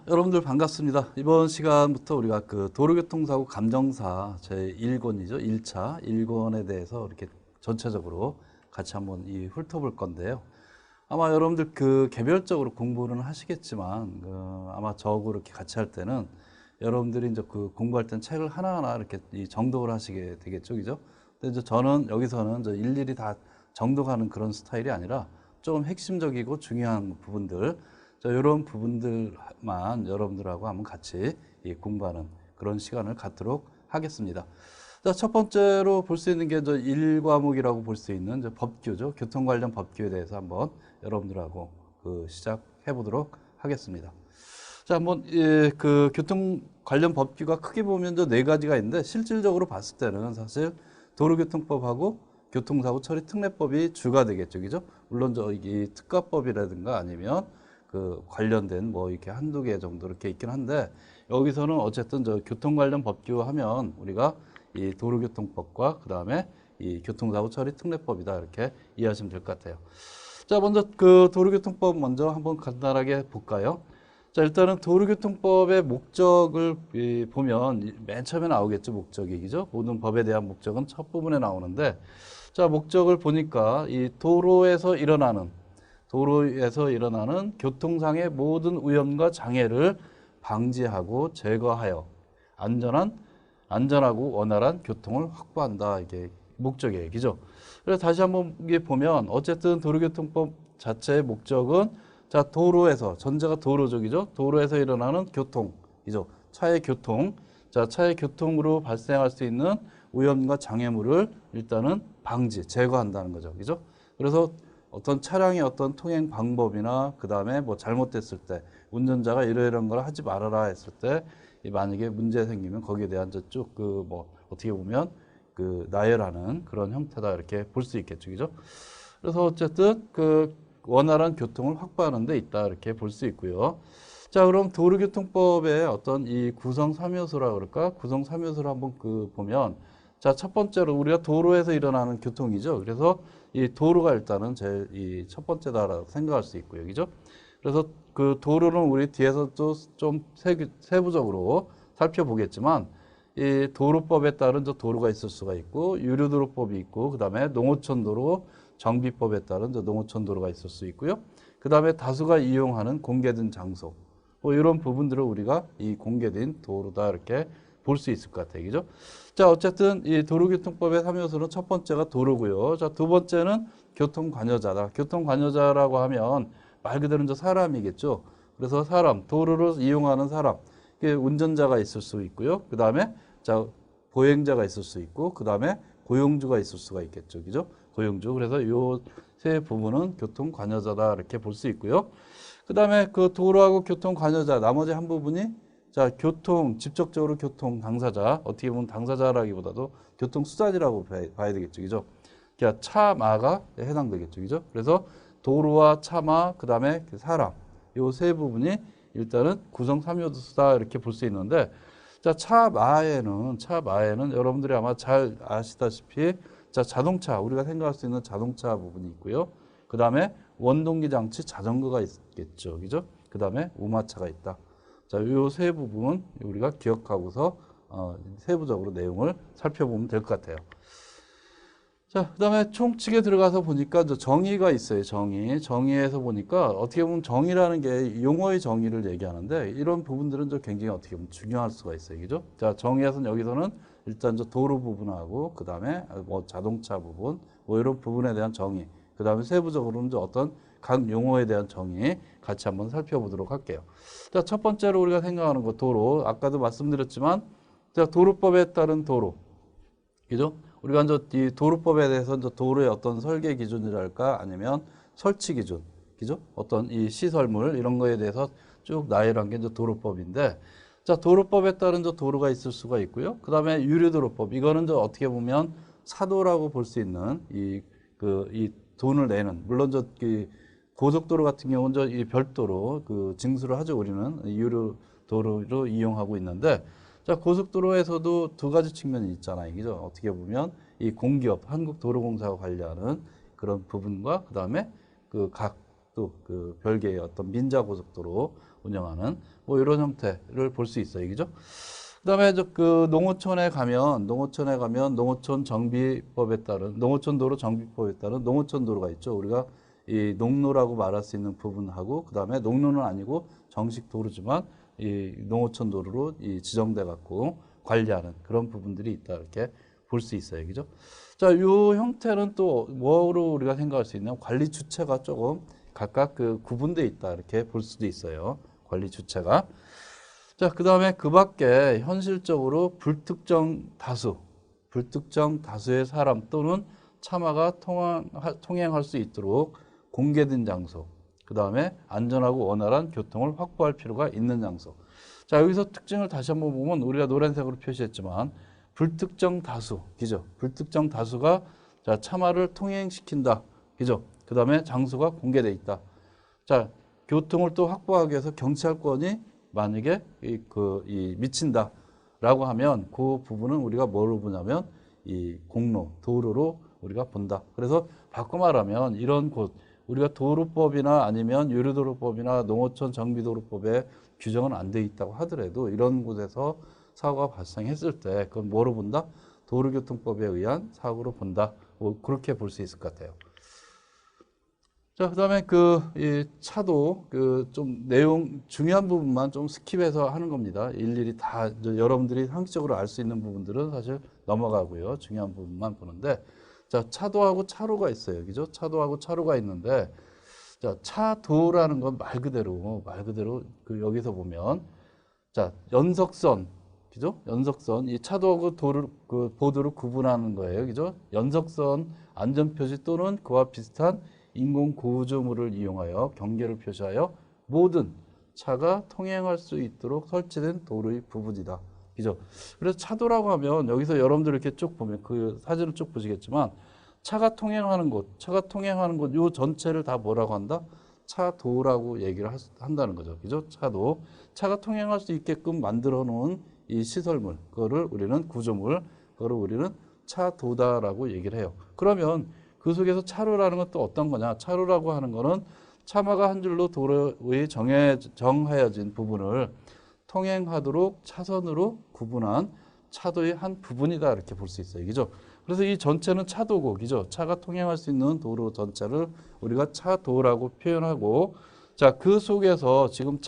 여러분들 반갑습니다. 이번 시간부터 우리가 그 도로교통사고 감정사 제1권이죠. 1차 1권에 대해서 이렇게 전체적으로 같이 한번 훑어볼 건데요. 아마 여러분들 그 개별적으로 공부는 하시겠지만, 아마 저하고 이렇게 같이 할 때는 여러분들이 이제 그 공부할 때는 책을 하나하나 이렇게 정독을 하시게 되겠죠. 그죠? 근데 이제 저는 여기서는 이제 일일이 다 정독하는 그런 스타일이 아니라 조금 핵심적이고 중요한 부분들, 이런 부분들만 여러분들하고 한번 같이 공부하는 그런 시간을 갖도록 하겠습니다. 자, 첫 번째로 볼 수 있는 게 이제 1과목이라고 볼 수 있는 이제 법규죠. 교통 관련 법규에 대해서 한번 여러분들하고 시작해 보도록 하겠습니다. 자, 한번 그 교통 관련 법규가 크게 보면 이제 네 가지가 있는데, 실질적으로 봤을 때는 사실 도로교통법하고 교통사고 처리 특례법이 주가 되겠죠, 그죠? 물론 이 특가법이라든가 아니면 그 관련된 뭐 이렇게 한두 개 정도 이렇게 있긴 한데, 여기서는 어쨌든 저 교통 관련 법규 하면 우리가 이 도로교통법과 그 다음에 이 교통사고 처리 특례법이다, 이렇게 이해하시면 될 것 같아요. 자, 먼저 그 도로교통법 먼저 한번 간단하게 볼까요? 자, 일단은 도로교통법의 목적을 보면 맨 처음에 나오겠죠, 목적이. 그죠? 모든 법에 대한 목적은 첫 부분에 나오는데, 자, 목적을 보니까 이 도로에서 일어나는 교통상의 모든 위험과 장애를 방지하고 제거하여 안전하고 원활한 교통을 확보한다. 이게 목적이에요. 그죠? 그래서 다시 한번 이게 보면 어쨌든 도로교통법 자체의 목적은, 자, 전제가 도로적이죠. 도로에서 일어나는 교통이죠. 차의 교통. 자, 차의 교통으로 발생할 수 있는 위험과 장애물을 일단은 제거한다는 거죠. 그죠? 그래서 어떤 차량의 어떤 통행 방법이나 그 다음에 뭐 잘못됐을 때 운전자가 이러이러한 걸 하지 말아라 했을 때 만약에 문제 생기면 거기에 대한 쭉 뭐 어떻게 보면 나열하는 그런 형태다, 이렇게 볼 수 있겠죠. 그죠? 그래서 어쨌든 원활한 교통을 확보하는 데 있다, 이렇게 볼 수 있고요. 자, 그럼 도로교통법의 어떤 이 구성 3요소라 그럴까? 구성 3요소를 한번 보면, 자, 첫 번째로 우리가 도로에서 일어나는 교통이죠. 그래서 이 도로가 일단은 제일 이 첫 번째다라고 생각할 수 있고요. 그죠? 그래서 그 도로는 우리 뒤에서 또 좀 세부적으로 살펴보겠지만, 이 도로법에 따른 도로가 있을 수가 있고, 유료도로법이 있고, 그 다음에 농어촌도로 정비법에 따른 농어촌도로가 있을 수 있고요. 그 다음에 다수가 이용하는 공개된 장소, 뭐 이런 부분들을 우리가 이 공개된 도로다, 이렇게 볼 수 있을 것 같아요. 그죠? 자, 어쨌든 이 도로교통법의 3요소는 첫 번째가 도로고요. 자, 두 번째는 교통관여자다. 교통관여자라고 하면 말 그대로 이제 사람이겠죠. 그래서 도로를 이용하는 사람, 이게 운전자가 있을 수 있고요. 그 다음에 자, 보행자가 있을 수 있고, 그 다음에 고용주가 있을 수가 있겠죠. 그죠? 고용주. 그래서 요 세 부분은 교통관여자다, 이렇게 볼 수 있고요. 그 다음에 그 도로하고 교통관여자, 나머지 한 부분이, 자, 직접적으로 교통 당사자, 어떻게 보면 당사자라기보다도 교통수단이라고 봐야 되겠죠. 그죠? 그러니까 차마가 해당되겠죠. 그죠? 그래서 도로와 차마, 그 다음에 사람, 요 세 부분이 일단은 구성 3요소다, 이렇게 볼 수 있는데, 자, 차마에는 여러분들이 아마 잘 아시다시피, 자, 우리가 생각할 수 있는 자동차 부분이 있고요. 그 다음에 원동기 장치 자전거가 있겠죠. 그죠? 그 다음에 우마차가 있다. 자, 요 세 부분 우리가 기억하고서 세부적으로 내용을 살펴보면 될 것 같아요. 자, 그 다음에 총칙에 들어가서 보니까 정의가 있어요. 정의에서 보니까 어떻게 보면 정의라는 게 용어의 정의를 얘기하는데, 이런 부분들은 굉장히 어떻게 보면 중요할 수가 있어요. 그죠? 자, 정의에서는 여기서는 일단 도로 부분하고, 그 다음에 뭐 자동차 부분, 뭐 이런 부분에 대한 정의, 그 다음에 세부적으로는 어떤 각 용어에 대한 정의 같이 한번 살펴보도록 할게요. 자, 첫 번째로 우리가 생각하는 거 도로, 아까도 말씀드렸지만, 자, 도로법에 따른 도로, 그죠? 우리가 이제 이 도로법에 대해서 이제 도로의 어떤 설계 기준이랄까 아니면 설치 기준, 그죠? 어떤 이 시설물 이런 거에 대해서 쭉 나열한 게 이제 도로법인데, 자, 도로법에 따른 도로가 있을 수가 있고요. 그 다음에 유료도로법, 이거는 이제 어떻게 보면 사도라고 볼 수 있는 이 돈을 내는, 물론 고속도로 같은 경우는 이 별도로 징수를 하죠. 우리는 유료도로로 이용하고 있는데, 자, 고속도로에서도 두 가지 측면이 있잖아요. 그죠? 어떻게 보면 이 공기업, 한국도로공사가 관리하는 그런 부분과 그 다음에 각 또 그 별개의 어떤 민자 고속도로 운영하는 뭐 이런 형태를 볼 수 있어요. 그죠? 그다음에 그 농어촌에 가면 농어촌 정비법에 따른 농어촌 도로 정비법에 따른 농어촌 도로가 있죠. 우리가 이 농로라고 말할 수 있는 부분하고 그다음에 농로는 아니고 정식 도로지만 이 농어촌 도로로 이 지정돼 갖고 관리하는 그런 부분들이 있다 이렇게 볼 수 있어요. 그죠? 자, 이 형태는 또 뭐로 우리가 생각할 수 있냐? 관리 주체가 조금 각각 그 구분돼 있다 이렇게 볼 수도 있어요. 관리 주체가. 자, 그다음에 그 밖에 현실적으로 불특정 다수의 사람 또는 차마가 통행할 수 있도록 공개된 장소, 그다음에 안전하고 원활한 교통을 확보할 필요가 있는 장소. 자, 여기서 특징을 다시 한번 보면 우리가 노란색으로 표시했지만 불특정 다수, 그죠? 불특정 다수가 자, 차마를 통행시킨다, 그죠? 그다음에 장소가 공개돼 있다. 자, 교통을 또 확보하기 위해서 경찰권이 만약에 미친다라고 하면 그 부분은 우리가 뭐로 보냐면 이 공로, 도로로 우리가 본다. 그래서 바꿔 말하면 이런 곳 우리가 도로법이나 아니면 유류도로법이나 농어촌 정비도로법에 규정은 안 돼 있다고 하더라도 이런 곳에서 사고가 발생했을 때 그건 뭐로 본다? 도로교통법에 의한 사고로 본다. 뭐 그렇게 볼 수 있을 것 같아요. 자, 그다음에 이 차도 좀 내용 중요한 부분만 좀 스킵해서 하는 겁니다. 일일이 다 여러분들이 상식적으로 알 수 있는 부분들은 사실 넘어가고요. 중요한 부분만 보는데 자, 차도하고 차로가 있어요. 그죠? 차도하고 차로가 있는데 자, 차도라는 건 말 그대로 여기서 보면 자, 연석선 그죠? 연석선 이 차도하고 보도를 구분하는 거예요. 그죠? 연석선 안전표시 또는 그와 비슷한 인공 구조물을 이용하여 경계를 표시하여 모든 차가 통행할 수 있도록 설치된 도로의 부분이다. 그죠? 그래서 차도라고 하면 여기서 여러분들 이렇게 쭉 보면 그 사진을 쭉 보시겠지만 차가 통행하는 곳 요 전체를 다 뭐라고 한다? 차도라고 얘기를 한다는 거죠. 그죠? 차도. 차가 통행할 수 있게끔 만들어 놓은 이 시설물, 그거를 우리는 구조물, 그거를 우리는 차도다라고 얘기를 해요. 그러면 그 속에서 차로라는 건 또 어떤 거냐? 차로라고 하는 거는 차마가 한 줄로 도로에 정하여진 부분을 통행하도록 차선으로 구분한 차도의 한 부분이다 이렇게 볼 수 있어요. 그죠? 그래서 이 전체는 차도고, 그죠? 차가 통행할 수 있는 도로 전체를 우리가 차도라고 표현하고, 자, 그 속에서 지금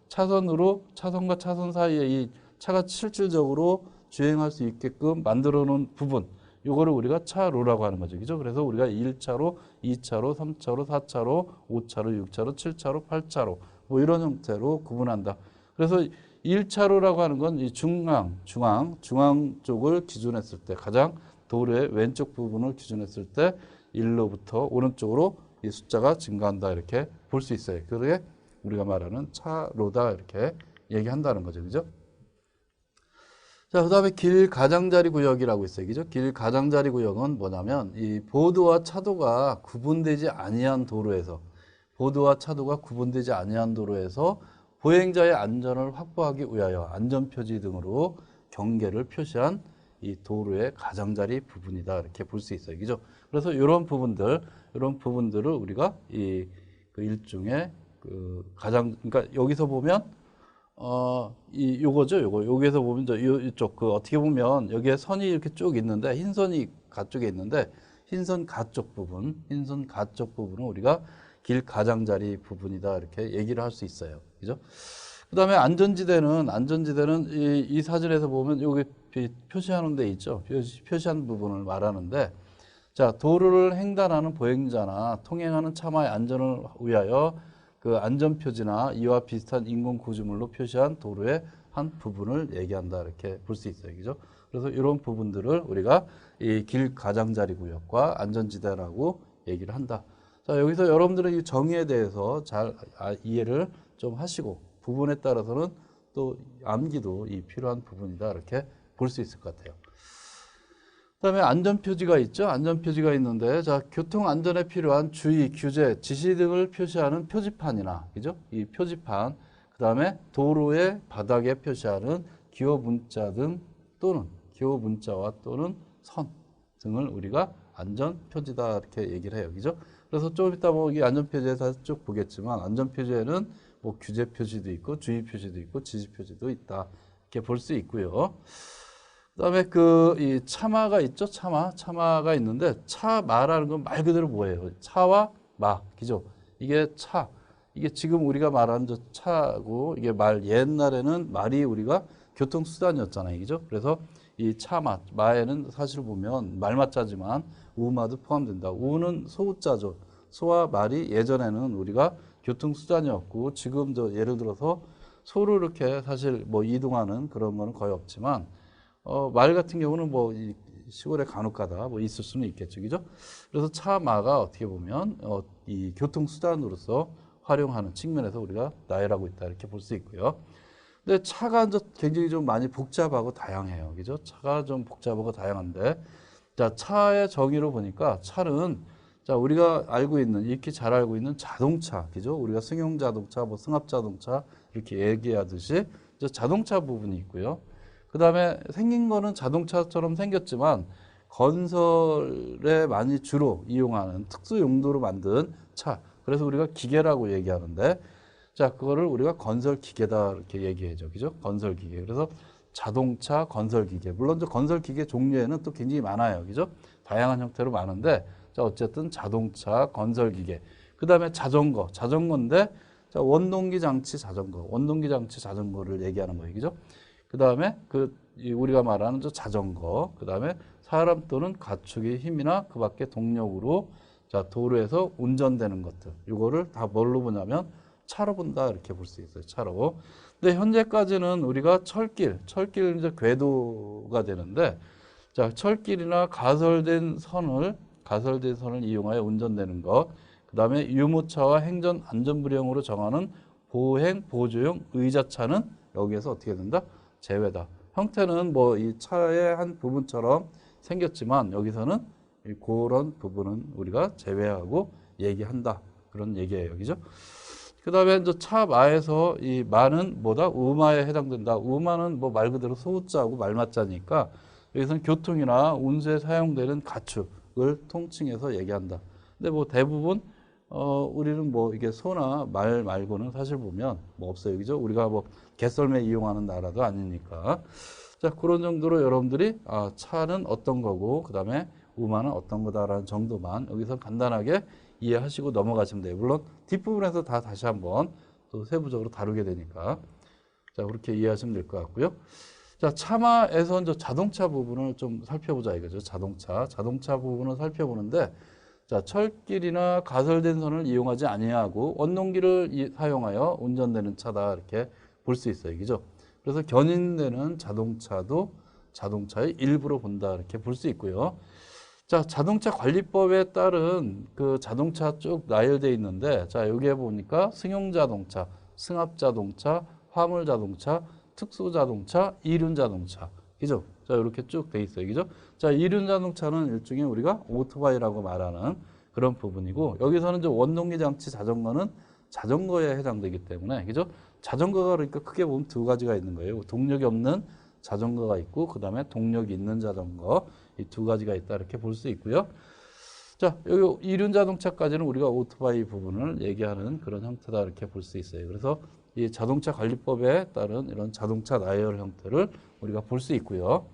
차선으로 차선과 차선 사이에 이 차가 실질적으로 주행할 수 있게끔 만들어 놓은 부분, 요거를 우리가 차로라고 하는 거죠. 그죠? 그래서 우리가 1차로, 2차로, 3차로, 4차로, 5차로, 6차로, 7차로, 8차로 뭐 이런 형태로 구분한다. 그래서 1차로라고 하는 건 이 중앙 쪽을 기준했을 때 가장 도로의 왼쪽 부분을 기준했을 때 1로부터 오른쪽으로 이 숫자가 증가한다 이렇게 볼 수 있어요. 그게 우리가 말하는 차로다 이렇게 얘기한다는 거죠. 그죠? 자, 그 다음에 길 가장자리 구역이라고 있어요. 그죠? 길 가장자리 구역은 뭐냐면 이 보도와 차도가 구분되지 아니한 도로에서 보행자의 안전을 확보하기 위하여 안전표지 등으로 경계를 표시한 이 도로의 가장자리 부분이다 이렇게 볼 수 있어요. 그죠? 그래서 이런 부분들을 우리가 그 일종의 그러니까 여기서 보면 요거죠. 여기에서 보면 이쪽 어떻게 보면 여기에 선이 이렇게 쭉 있는데 흰 선이 가쪽에 있는데 흰선 가쪽 부분은 우리가 길 가장자리 부분이다 이렇게 얘기를 할 수 있어요. 그죠? 그다음에 안전지대는 이 사진에서 보면 여기 표시하는 데 있죠. 표시한 부분을 말하는데 자, 도로를 횡단하는 보행자나 통행하는 차마의 안전을 위하여 그 안전표지나 이와 비슷한 인공 구조물로 표시한 도로의 한 부분을 얘기한다 이렇게 볼 수 있어요. 그죠? 그래서 이런 부분들을 우리가 이 길 가장자리 구역과 안전지대라고 얘기를 한다. 자, 여기서 여러분들은 이 정의에 대해서 잘 이해를 좀 하시고 부분에 따라서는 또 암기도 필요한 부분이다 이렇게 볼 수 있을 것 같아요. 그다음에 안전표지가 있죠. 안전표지가 있는데 자, 교통 안전에 필요한 주의, 규제, 지시 등을 표시하는 표지판이나 그죠? 이 표지판, 그다음에 도로의 바닥에 표시하는 기호 문자와 또는 선 등을 우리가 안전표지다 이렇게 얘기를 해요. 그죠? 그래서 좀 이따 뭐 이 안전표지에서 쭉 보겠지만 안전표지에는 뭐 규제 표지도 있고 주의 표지도 있고 지시 표지도 있다. 이렇게 볼 수 있고요. 그다음에 그 이 차마가 있죠. 차마가 있는데 차마라는 건 말 그대로 뭐예요? 차와 마, 그죠? 이게 차. 이게 지금 우리가 말하는 저 차고 이게 옛날에는 말이 우리가 교통수단이었잖아요. 그죠? 그래서 이 차마, 마에는 사실 보면 말맞자지만 우마도 포함된다. 우는 소우자죠. 소와 말이 예전에는 우리가 교통수단이었고 지금 저 예를 들어서 소를 이렇게 사실 뭐 이동하는 그런 거는 거의 없지만 말 같은 경우는 뭐 이 시골에 간혹 가다 뭐 있을 수는 있겠죠. 그죠? 그래서 차마가 어떻게 보면 이 교통수단으로서 활용하는 측면에서 우리가 나열하고 있다. 이렇게 볼 수 있고요. 근데 차가 굉장히 좀 많이 복잡하고 다양해요. 그죠? 차가 좀 복잡하고 다양한데, 자, 차의 정의로 보니까 차는 자, 우리가 알고 있는, 익히 잘 알고 있는 자동차, 그죠? 우리가 승용 자동차, 뭐 승합 자동차 이렇게 얘기하듯이 이제 자동차 부분이 있고요. 그 다음에 생긴 거는 자동차처럼 생겼지만 건설에 많이 주로 이용하는 특수 용도로 만든 차. 그래서 우리가 기계라고 얘기하는데, 자, 그거를 우리가 건설 기계다 이렇게 얘기하죠. 그죠? 건설 기계. 그래서 자동차 건설 기계. 물론 저 건설 기계 종류에는 또 굉장히 많아요. 그죠? 다양한 형태로 많은데, 자, 어쨌든 자동차 건설 기계. 그 다음에 자전거인데, 자, 원동기 장치 자전거. 원동기 장치 자전거를 얘기하는 거예요. 그죠? 그 다음에 우리가 말하는 저 자전거. 그 다음에 사람 또는 가축의 힘이나 그 밖의 동력으로 자, 도로에서 운전되는 것들. 이거를 다 뭘로 보냐면 차로 본다. 이렇게 볼 수 있어요. 차로. 근데 현재까지는 우리가 철길 이제 궤도가 되는데, 자, 철길이나 가설된 선을 이용하여 운전되는 것. 그 다음에 유모차와 행전 안전부령으로 정하는 보행, 보조용 의자차는 여기에서 어떻게 된다? 제외다. 형태는 뭐 이 차의 한 부분처럼 생겼지만 여기서는 그런 부분은 우리가 제외하고 얘기한다. 그런 얘기예요. 그죠? 그 다음에 이제 차마에서 이 마는 뭐다? 우마에 해당된다. 우마는 뭐 말 그대로 소자하고 말맞자니까 여기서는 교통이나 운수에 사용되는 가축을 통칭해서 얘기한다. 근데 뭐 대부분 우리는 뭐 이게 소나 말 말고는 사실 보면 뭐 없어요. 그죠? 우리가 뭐 개썰매 이용하는 나라도 아니니까. 자, 그런 정도로 여러분들이 차는 어떤 거고 그다음에 우마는 어떤 거다라는 정도만 여기서 간단하게 이해하시고 넘어가시면 돼요. 물론 뒷부분에서 다시 한번 또 세부적으로 다루게 되니까. 자, 그렇게 이해하시면 될 것 같고요. 자, 차마에서 이제 자동차 부분을 좀 살펴보자 이거죠. 자동차 부분을 살펴보는데, 자, 철길이나 가설된 선을 이용하지 아니하고 원동기를 사용하여 운전되는 차다 이렇게 볼 수 있어요. 그죠? 그래서 견인되는 자동차도 자동차의 일부로 본다 이렇게 볼 수 있고요. 자, 자동차 관리법에 따른 그 자동차 쭉 나열되어 있는데, 자, 여기에 보니까 승용 자동차, 승합 자동차, 화물 자동차, 특수 자동차, 이륜 자동차. 그죠? 자, 이렇게 쭉 돼 있어요. 그죠? 자, 이륜 자동차는 일종의 우리가 오토바이라고 말하는 그런 부분이고, 여기서는 이제 원동기 장치 자전거는 자전거에 해당되기 때문에, 그죠? 자전거가 그러니까 크게 보면 두 가지가 있는 거예요. 동력이 없는 자전거가 있고, 그 다음에 동력이 있는 자전거. 이 두 가지가 있다. 이렇게 볼 수 있고요. 자, 여기 이륜 자동차까지는 우리가 오토바이 부분을 얘기하는 그런 형태다. 이렇게 볼 수 있어요. 그래서 이 자동차 관리법에 따른 이런 자동차 나열 형태를 우리가 볼 수 있고요.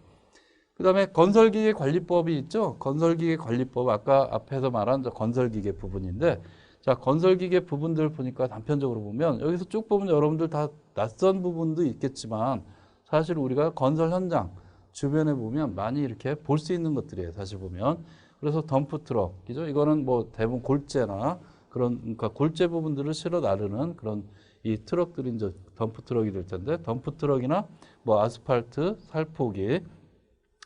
그 다음에 건설기계 관리법이 있죠. 건설기계 관리법, 아까 앞에서 말한 건설기계 부분인데, 자, 건설기계 부분들 보니까 단편적으로 보면 여기서 쭉 보면 여러분들 다 낯선 부분도 있겠지만 사실 우리가 건설 현장 주변에 보면 많이 이렇게 볼 수 있는 것들이에요. 사실 보면. 그래서 덤프트럭, 그죠? 이거는 뭐 대부분 골재나 그러니까 골재 부분들을 실어 나르는 그런 이 트럭들이 이제 덤프트럭이 될 텐데, 덤프트럭이나 뭐 아스팔트 살포기,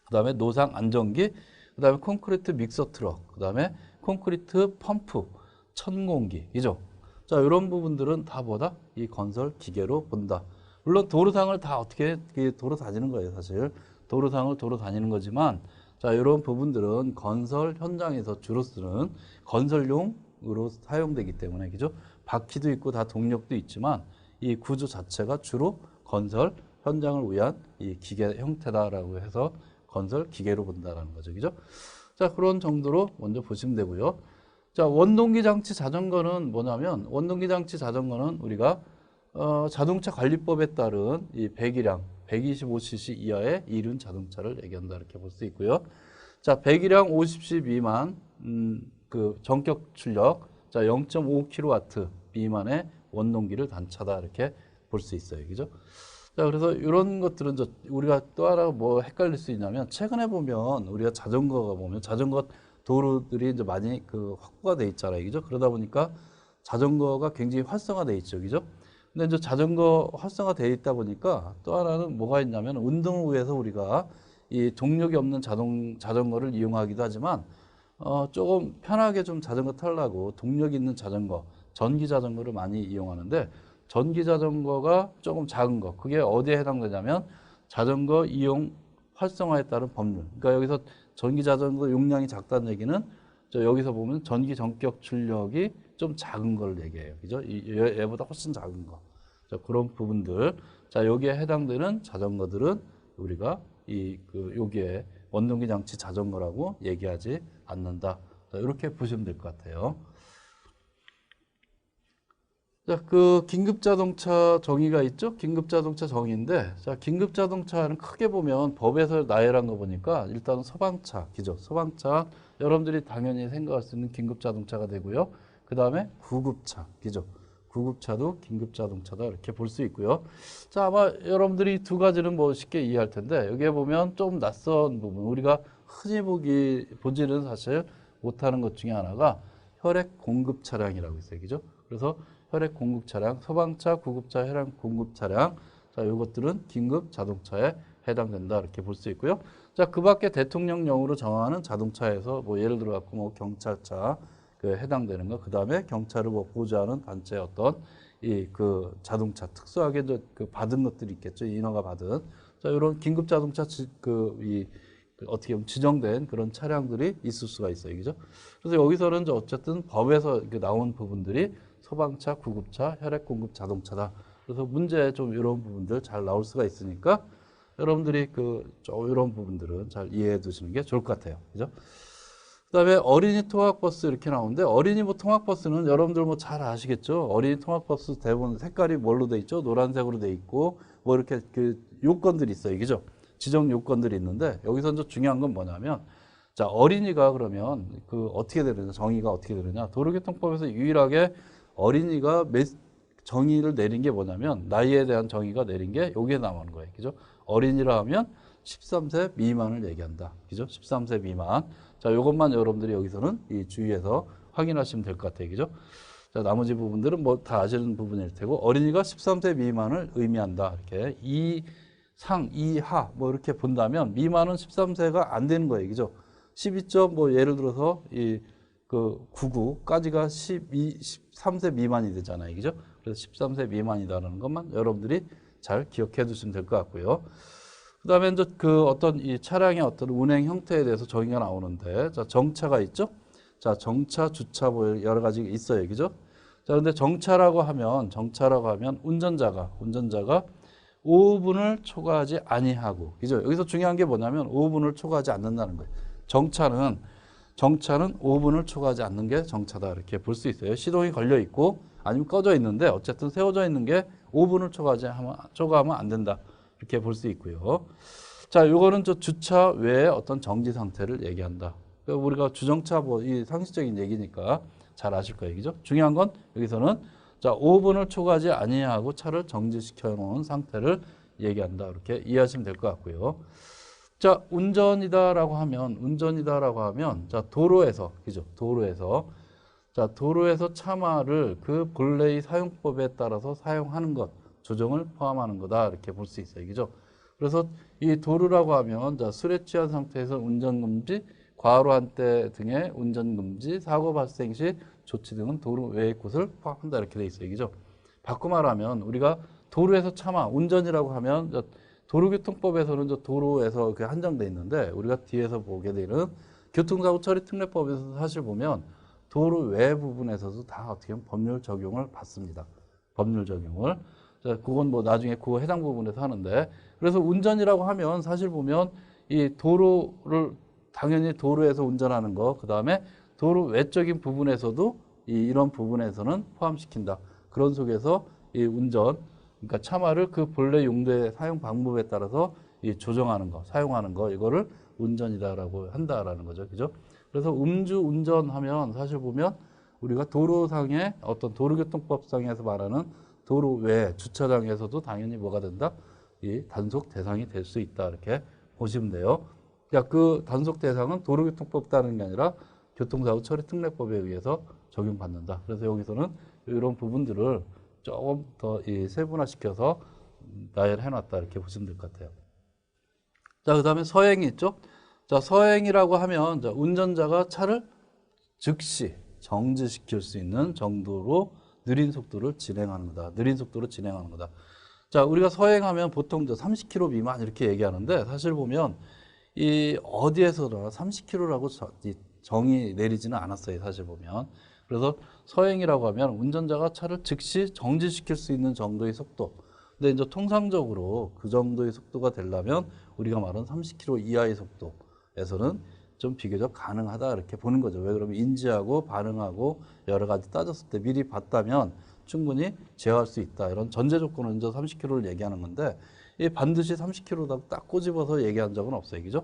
그다음에 노상 안정기, 그다음에 콘크리트 믹서 트럭, 그다음에 콘크리트 펌프, 천공기, 이죠? 자, 이런 부분들은 다 뭐다? 이 건설 기계로 본다. 물론 도로상을 다 어떻게 도로 다니는 거예요, 사실. 도로상을 도로 다니는 거지만, 자, 이런 부분들은 건설 현장에서 주로 쓰는 건설용으로 사용되기 때문에, 그죠? 바퀴도 있고 다 동력도 있지만 이 구조 자체가 주로 건설 현장을 위한 이 기계 형태다라고 해서 건설 기계로 본다라는 거죠. 그죠? 자, 그런 정도로 먼저 보시면 되고요. 자, 원동기 장치 자전거는 뭐냐면 원동기 장치 자전거는 우리가 자동차 관리법에 따른 이 배기량 125cc 이하의 이륜 자동차를 얘기한다 이렇게 볼 수 있고요. 자, 배기량 50cc 미만 그 전격 출력 자 0.5kW 미만의 원동기를 단 차다 이렇게 볼 수 있어요. 그죠? 자, 그래서 이런 것들은 우리가 또 하나 뭐 헷갈릴 수 있냐면 최근에 보면 우리가 자전거가 보면 자전거 도로들이 이제 많이 그 확보가 돼 있잖아요. 그죠? 그러다 보니까 자전거가 굉장히 활성화돼 있죠. 그죠? 근데 이제 자전거 활성화돼 있다 보니까 또 하나는 뭐가 있냐면 운동을 위해서 우리가 이 동력이 없는 자전거를 이용하기도 하지만 조금 편하게 좀 자전거 타려고 동력 있는 자전거, 전기 자전거를 많이 이용하는데 전기 자전거가 조금 작은 거 그게 어디에 해당되냐면 자전거 이용 활성화에 따른 법률. 그러니까 여기서 전기 자전거 용량이 작다는 얘기는 여기서 보면 전기 전격 출력이 좀 작은 걸 얘기해요. 그죠? 얘보다 훨씬 작은 거. 자, 그런 부분들. 자, 여기에 해당되는 자전거들은 우리가 여기에 원동기 장치 자전거라고 얘기하지 않는다. 자, 이렇게 보시면 될 것 같아요. 자, 그 긴급자동차 정의가 있죠? 긴급자동차 정의인데, 자, 긴급자동차는 크게 보면 법에서 나열한 거 보니까 일단은 소방차, 기죠? 소방차, 여러분들이 당연히 생각할 수 있는 긴급자동차가 되고요. 그 다음에 구급차, 기죠? 구급차도 긴급자동차다 이렇게 볼 수 있고요. 자, 아마 여러분들이 두 가지는 뭐 쉽게 이해할 텐데, 여기에 보면 좀 낯선 부분, 우리가 흔히 보지는 사실 못하는 것 중에 하나가 혈액 공급 차량이라고 있어요. 그죠? 그래서 혈액 공급 차량, 소방차, 구급차, 혈액 공급 차량. 자, 이것들은 긴급 자동차에 해당된다. 이렇게 볼 수 있고요. 자, 그 밖에 대통령령으로 정하는 자동차에서 뭐 예를 들어 갖고 뭐 경찰차 그 해당되는 거, 그 다음에 경찰을 뭐 보좌하는 단체의 어떤 그 자동차 특수하게 그 받은 것들이 있겠죠. 인허가 받은. 자, 이런 긴급 자동차 어떻게 보면 지정된 그런 차량들이 있을 수가 있어요. 그죠? 그래서 여기서는 어쨌든 법에서 나온 부분들이 소방차, 구급차, 혈액 공급 자동차다. 그래서 문제 좀 이런 부분들 잘 나올 수가 있으니까 여러분들이 좀 이런 부분들은 잘 이해해 두시는 게 좋을 것 같아요. 그죠? 그다음에 어린이 통학버스 이렇게 나오는데 어린이 뭐 통학버스는 여러분들 뭐 잘 아시겠죠? 어린이 통학버스 대부분 색깔이 뭘로 돼 있죠? 노란색으로 돼 있고 뭐 이렇게 그 요건들이 있어요. 그죠? 지정 요건들이 있는데 여기서 이제 중요한 건 뭐냐면 자, 어린이가 그러면 어떻게 되느냐? 정의가 어떻게 되느냐? 도로교통법에서 유일하게 어린이가 정의를 내린 게 뭐냐면 나이에 대한 정의가 내린 게 여기에 나오는 거예요. 그죠? 어린이라 하면 13세 미만을 얘기한다. 그죠? 13세 미만. 자, 이것만 여러분들이 여기서는 이 주의해서 확인하시면 될 것 같아요. 그죠? 자, 나머지 부분들은 뭐 다 아시는 부분일 테고 어린이가 13세 미만을 의미한다. 이렇게 이상, 이하 뭐 이렇게 본다면 미만은 13세가 안 되는 거예요. 그죠? 12점 뭐 예를 들어서 99까지가 13세 미만이 되잖아요. 그죠? 그래서 13세 미만이다라는 것만 여러분들이 잘 기억해 두시면 될 것 같고요. 그 다음에 이제 어떤 이 차량의 어떤 운행 형태에 대해서 정의가 나오는데, 자, 정차가 있죠? 자, 정차, 주차 뭐 여러 가지 있어요. 그죠? 자, 근데 정차라고 하면 운전자가 5분을 초과하지 아니하고, 그죠? 여기서 중요한 게 뭐냐면 5분을 초과하지 않는다는 거예요. 정차는 5분을 초과하지 않는 게 정차다 이렇게 볼 수 있어요. 시동이 걸려 있고 아니면 꺼져 있는데 어쨌든 세워져 있는 게 5분을 초과하면 안 된다 이렇게 볼 수 있고요. 자, 요거는 주차 외에 어떤 정지 상태를 얘기한다. 그러니까 우리가 주정차 이 상식적인 얘기니까 잘 아실 거예요. 그죠? 중요한 건 여기서는 자, 5분을 초과하지 아니하고 차를 정지시켜 놓은 상태를 얘기한다. 이렇게 이해하시면 될 것 같고요. 자, 운전이다라고 하면 자, 도로에서 그죠? 도로에서 차마를 그 본래의 사용법에 따라서 사용하는 것, 조정을 포함하는 거다. 이렇게 볼 수 있어요. 그죠? 그래서 이 도로라고 하면 자, 술에 취한 상태에서 운전금지, 과로한 때 등의 운전금지, 사고 발생 시 조치 등은 도로 외의 곳을 포함한다. 이렇게 돼 있어요. 그죠? 바꿔 말하면 우리가 도로에서 차마, 운전이라고 하면 도로교통법에서는 도로에서 한정돼 있는데 우리가 뒤에서 보게 되는 교통사고 처리 특례법에서 사실 보면 도로 외 부분에서도 다 어떻게 보면 법률 적용을 받습니다. 법률 적용을. 자, 그건 뭐 나중에 그 해당 부분에서 하는데 그래서 운전이라고 하면 사실 보면 이 도로를 당연히 도로에서 운전하는 거, 그 다음에 도로 외적인 부분에서도 이런 부분에서는 포함시킨다. 그런 속에서 이 운전, 그러니까 차마를 그 본래 용도의 사용 방법에 따라서 이 조정하는 거, 사용하는 거, 이거를 운전이다라고 한다라는 거죠. 그죠? 그래서 음주 운전하면 사실 보면 우리가 도로상의 어떤 도로교통법상에서 말하는 도로 외 주차장에서도 당연히 뭐가 된다? 이 단속 대상이 될 수 있다. 이렇게 보시면 돼요. 그러니까 그 단속 대상은 도로교통법 따르는 게 아니라 교통사고 처리 특례법에 의해서 적용받는다. 그래서 여기서는 이런 부분들을 조금 더 세분화시켜서 나열해 놨다. 이렇게 보시면 될 것 같아요. 자, 그 다음에 서행이 있죠. 자, 서행이라고 하면 자, 운전자가 차를 즉시 정지시킬 수 있는 정도로 느린 속도를 진행하는 거다. 느린 속도로 진행하는 거다. 자, 우리가 서행하면 보통 30km 미만 이렇게 얘기하는데 사실 보면 이 어디에서나 30km라고 정의 내리지는 않았어요. 사실 보면. 그래서 서행이라고 하면 운전자가 차를 즉시 정지시킬 수 있는 정도의 속도. 근데 이제 통상적으로 그 정도의 속도가 되려면 우리가 말하는 30km 이하의 속도에서는 좀 비교적 가능하다 이렇게 보는 거죠. 왜 그러면 인지하고 반응하고 여러 가지 따졌을 때 미리 봤다면 충분히 제어할 수 있다. 이런 전제 조건은 이제 30km를 얘기하는 건데 이 반드시 30km다 딱 꼬집어서 얘기한 적은 없어요. 그죠?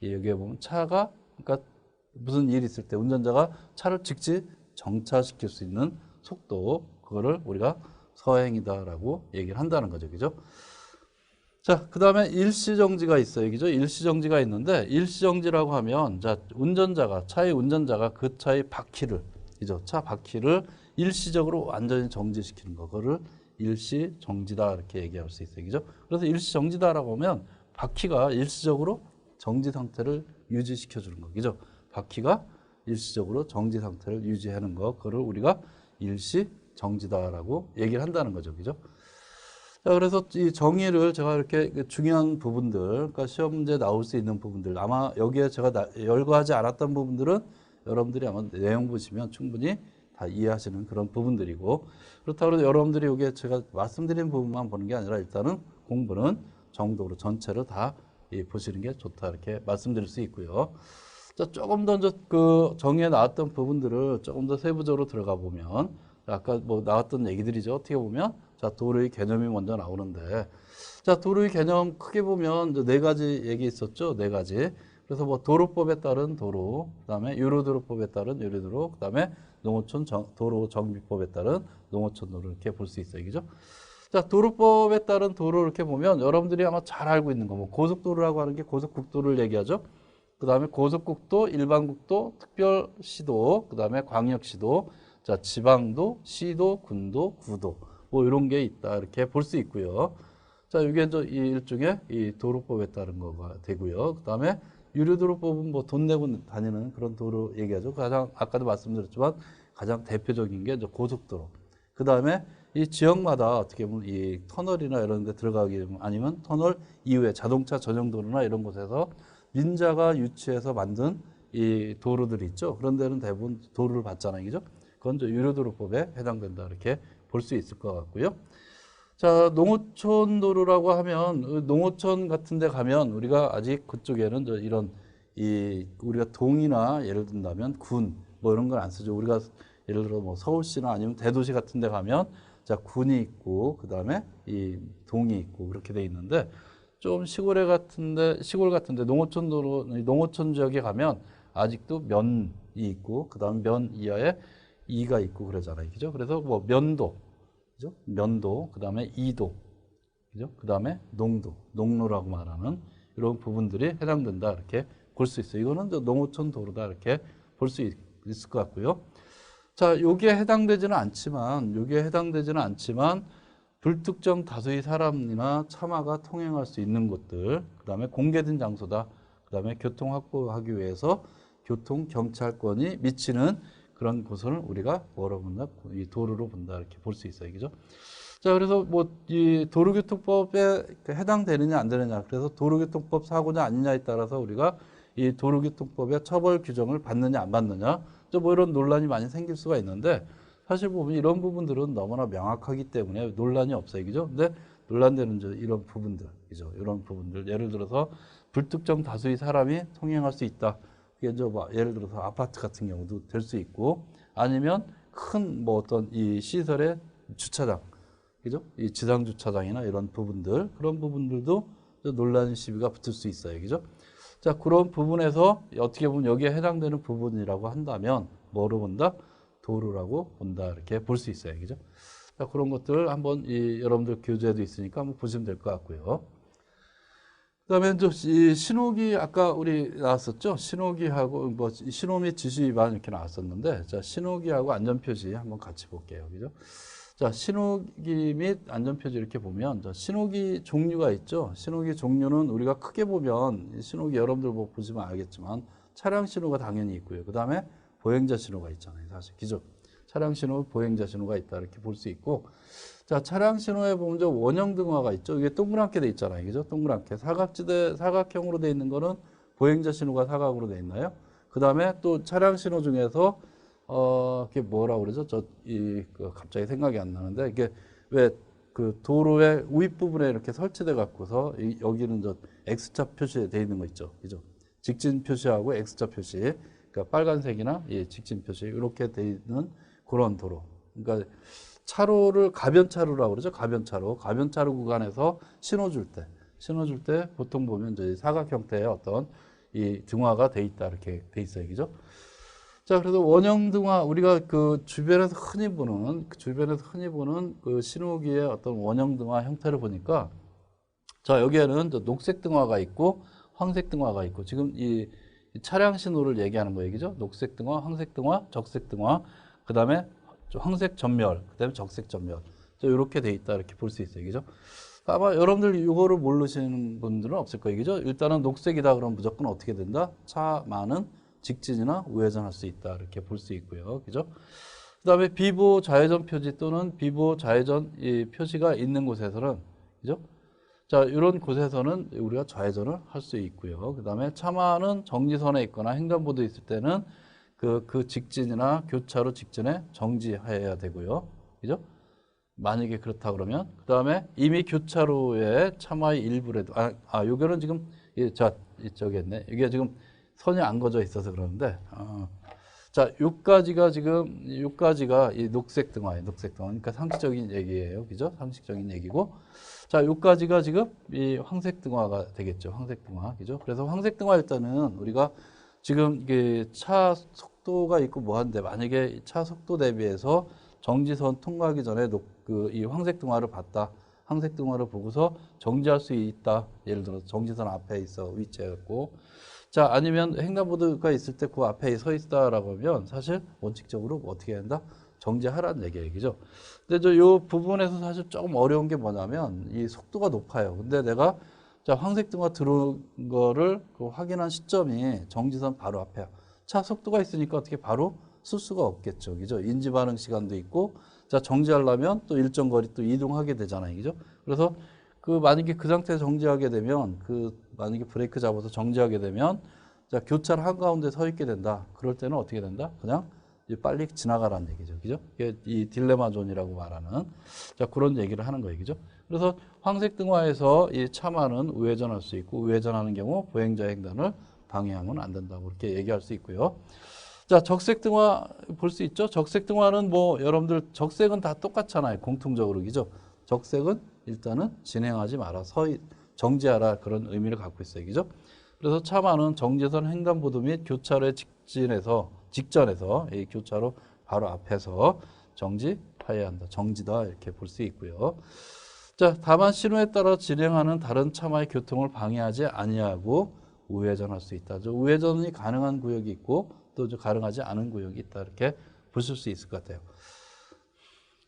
여기에 보면 차가 그러니까 무슨 일이 있을 때 운전자가 차를 즉시 정차시킬 수 있는 속도 그거를 우리가 서행이다라고 얘기를 한다는 거죠. 그죠? 자, 그 다음에 일시정지가 있어요. 그죠? 일시정지가 있는데, 일시정지라고 하면, 자, 차의 운전자가 그 차의 바퀴를, 그죠? 차 바퀴를 일시적으로 완전히 정지시키는 거. 그거를 일시정지다. 이렇게 얘기할 수 있어요. 그죠? 그래서 일시정지다라고 하면, 바퀴가 일시적으로 정지 상태를 유지시켜주는 거. 그죠? 바퀴가 일시적으로 정지 상태를 유지하는 거. 그거를 우리가 일시정지다라고 얘기를 한다는 거죠. 그죠? 자, 그래서 이 정의를 제가 이렇게 중요한 부분들, 그러니까 시험 문제 나올 수 있는 부분들, 아마 여기에 제가 열거하지 않았던 부분들은 여러분들이 아마 내용 보시면 충분히 다 이해하시는 그런 부분들이고, 그렇다고 해서 여러분들이 여기에 제가 말씀드린 부분만 보는 게 아니라 일단은 공부는 정도로 전체를 다 보시는 게 좋다 이렇게 말씀드릴 수 있고요. 자, 조금 더 그 정의에 나왔던 부분들을 조금 더 세부적으로 들어가 보면, 아까 뭐 나왔던 얘기들이죠. 어떻게 보면 자, 도로의 개념이 먼저 나오는데, 자, 도로의 개념 크게 보면 이제 네 가지 얘기 있었죠. 네 가지. 그래서 뭐 도로법에 따른 도로, 그다음에 유로도로법에 따른 유로도로, 그다음에 농어촌 도로 정비법에 따른 농어촌 도로 이렇게 볼 수 있어요. 그죠? 자, 도로법에 따른 도로 이렇게 보면 여러분들이 아마 잘 알고 있는 거, 뭐 고속도로라고 하는 게 고속국도를 얘기하죠. 그다음에 고속국도, 일반국도, 특별시도, 그다음에 광역시도, 자, 지방도, 시도, 군도, 구도. 뭐 이런 게 있다 이렇게 볼 수 있고요. 자, 이게 이제 이 일종의 이 도로법에 따른 거가 되고요. 그다음에 유료도로법은 뭐 돈 내고 다니는 그런 도로 얘기하죠. 가장 아까도 말씀드렸지만 가장 대표적인 게 이제 고속도로. 그다음에 이 지역마다 어떻게 보면 이 터널이나 이런 데 들어가게 되면 아니면 터널 이후에 자동차 전용 도로나 이런 곳에서 민자가 유치해서 만든 이 도로들이 있죠. 그런 데는 대부분 도로를 받잖아요. 그죠? 그건 이제 유료도로법에 해당된다 이렇게 볼 수 있을 것 같고요. 자, 농어촌 도로라고 하면 농어촌 같은 데 가면 우리가 아직 그쪽에는 이런 우리가 동이나 예를 든다면 군 뭐 이런 걸 안 쓰죠. 우리가 예를 들어 뭐 서울시나 아니면 대도시 같은 데 가면 자, 군이 있고 그다음에 이 동이 있고 그렇게 돼 있는데 좀 시골 같은데 농어촌 도로 농어촌 지역에 가면 아직도 면이 있고 그다음 면 이하에 이가 있고 그러잖아요. 그죠? 그래서 뭐 면도, 그죠? 면도, 그 다음에 이도, 그죠? 그 다음에 농도, 농로라고 말하는 이런 부분들이 해당된다. 이렇게 볼 수 있어요. 이거는 농어촌 도로다. 이렇게 볼 수 있을 것 같고요. 자, 여기에 해당되지는 않지만, 불특정 다수의 사람이나 차마가 통행할 수 있는 곳들, 그 다음에 공개된 장소다. 그 다음에 교통 확보하기 위해서 교통경찰권이 미치는 그런 곳을 우리가 뭐로 본다? 이 도로로 본다. 이렇게 볼 수 있어요. 그죠? 자, 그래서 뭐 이 도로교통법에 해당되느냐 안 되느냐. 그래서 도로교통법 사고냐 아니냐에 따라서 우리가 이 도로교통법의 처벌 규정을 받느냐 안 받느냐. 뭐 이런 논란이 많이 생길 수가 있는데 사실 보면 이런 부분들은 너무나 명확하기 때문에 논란이 없어요. 그죠? 근데 논란되는 이런 부분들, 그죠? 이런 부분들. 예를 들어서 불특정 다수의 사람이 통행할 수 있다. 그게 뭐 예를 들어서 아파트 같은 경우도 될 수 있고 아니면 큰 뭐 어떤 이 시설의 주차장, 그죠? 이 지상 주차장이나 이런 부분들 그런 부분들도 논란 시비가 붙을 수 있어요, 그죠? 자, 그런 부분에서 어떻게 보면 여기에 해당되는 부분이라고 한다면 뭐로 본다? 도로라고 본다 이렇게 볼 수 있어요, 그죠? 자, 그런 것들 한번 여러분들 교재에도 있으니까 한번 보시면 될 것 같고요. 그다음에 이 신호기 아까 우리 나왔었죠? 신호기하고 뭐 신호 및 지시 위반 이렇게 나왔었는데, 자, 신호기하고 안전표시 한번 같이 볼게요, 그죠? 자, 신호기 및 안전표시 이렇게 보면, 자, 신호기 종류가 있죠? 신호기 종류는 우리가 크게 보면, 신호기 여러분들 뭐 보시면 알겠지만, 차량 신호가 당연히 있고요. 그 다음에 보행자 신호가 있잖아요, 사실. 그죠? 차량 신호, 보행자 신호가 있다. 이렇게 볼 수 있고, 자, 차량 신호에 보면 저 원형 등화가 있죠? 이게 동그랗게 돼 있잖아요, 그죠? 동그랗게. 사각형으로 돼 있는 거는 보행자 신호가 사각으로 돼 있나요? 그 다음에 또 차량 신호 중에서 그게 뭐라고 그러죠? 갑자기 생각이 안 나는데, 이게 왜 그 도로의 우윗 부분에 이렇게 설치돼 갖고서 여기는 저 X자 표시돼 있는 거 있죠? 그죠? 직진 표시하고 X자 표시. 그러니까 빨간색이나 직진 표시. 이렇게 돼 있는 그런 도로. 그러니까 차로를 가변차로라고 그러죠? 가변차로. 가변차로 구간에서 신호 줄 때 보통 보면 이제 사각 형태의 어떤 이 등화가 돼 있다. 이렇게 돼 있어요. 그죠? 자, 그래서 원형 등화 우리가 그 주변에서 흔히 보는 그 신호기의 어떤 원형 등화 형태를 보니까 자, 여기에는 녹색 등화가 있고 황색 등화가 있고 지금 이 차량 신호를 얘기하는 거예요. 그죠? 녹색 등화, 황색 등화, 적색 등화, 그다음에 황색 전멸, 그다음에 적색 전멸. 이렇게 돼 있다. 이렇게 볼 수 있어요. 그죠? 아마 여러분들 이거를 모르시는 분들은 없을 거예요. 그죠? 일단은 녹색이다 그러면 무조건 어떻게 된다? 차만은 직진이나 우회전할 수 있다. 이렇게 볼 수 있고요. 그죠? 그다음에 비보 좌회전 표지 또는 비보 좌회전 이 표시가 있는 곳에서는 그죠? 자, 이런 곳에서는 우리가 좌회전을 할 수 있고요. 그다음에 차만은 정지선에 있거나 횡단보도에 있을 때는 그 직진이나 교차로 직전에 정지해야 되고요. 그죠? 만약에 그렇다 그러면 그다음에 이미 교차로에 차마의 일부라도 요거는 지금 저기 있네. 이게 지금 선이 안 그어져 있어서 그러는데 자, 요까지가 이 녹색 등화예요. 녹색 등화. 그러니까 상식적인 얘기예요. 그죠? 상식적인 얘기고. 자, 요까지가 지금 이 황색 등화가 되겠죠. 황색 등화. 그죠? 그래서 황색 등화 일단은 우리가 지금 이게 차 속도가 있고 뭐 한데 만약에 차 속도 대비해서 정지선 통과하기 전에 이 황색 등화를 봤다. 황색 등화를 보고서 정지할 수 있다. 예를 들어서 정지선 앞에 있어 위치해갖고 자, 아니면 횡단보도가 있을 때 그 앞에 서 있다라고 하면 사실 원칙적으로 어떻게 한다? 정지하라는 얘기죠. 근데 요 부분에서 사실 조금 어려운 게 뭐냐면 이 속도가 높아요. 근데 내가 자, 황색 등화 들어온 거를 확인한 시점이 정지선 바로 앞에야. 차 속도가 있으니까 어떻게 바로 쓸 수가 없겠죠. 그죠? 인지 반응 시간도 있고 자, 정지하려면 또 일정 거리 또 이동하게 되잖아요. 그죠? 그래서 만약에 그 상태에서 정지하게 되면 만약에 브레이크 잡아서 정지하게 되면 자, 교차로 한가운데 서 있게 된다. 그럴 때는 어떻게 된다? 그냥 빨리 지나가라는 얘기죠. 그죠? 이게 이 딜레마 존이라고 말하는 자, 그런 얘기를 하는 거예요. 그죠? 그래서 황색 등화에서 이 차만은 우회전할 수 있고 우회전하는 경우 보행자 횡단을 방해하면 안 된다고 이렇게 얘기할 수 있고요. 자, 적색 등화 볼 수 있죠? 적색 등화는 뭐 여러분들 적색은 다 똑같잖아요. 공통적으로. 그죠? 적색은 일단은 진행하지 마라. 정지하라. 그런 의미를 갖고 있어요. 그죠? 그래서 차만은 정지선 횡단보도 및 교차로에 직전에서 이 교차로 바로 앞에서 정지하여야 한다. 정지다. 이렇게 볼 수 있고요. 자, 다만 신호에 따라 진행하는 다른 차마의 교통을 방해하지 아니하고 우회전할 수 있다. 우회전이 가능한 구역이 있고 또 가능하지 않은 구역이 있다. 이렇게 보실 수 있을 것 같아요.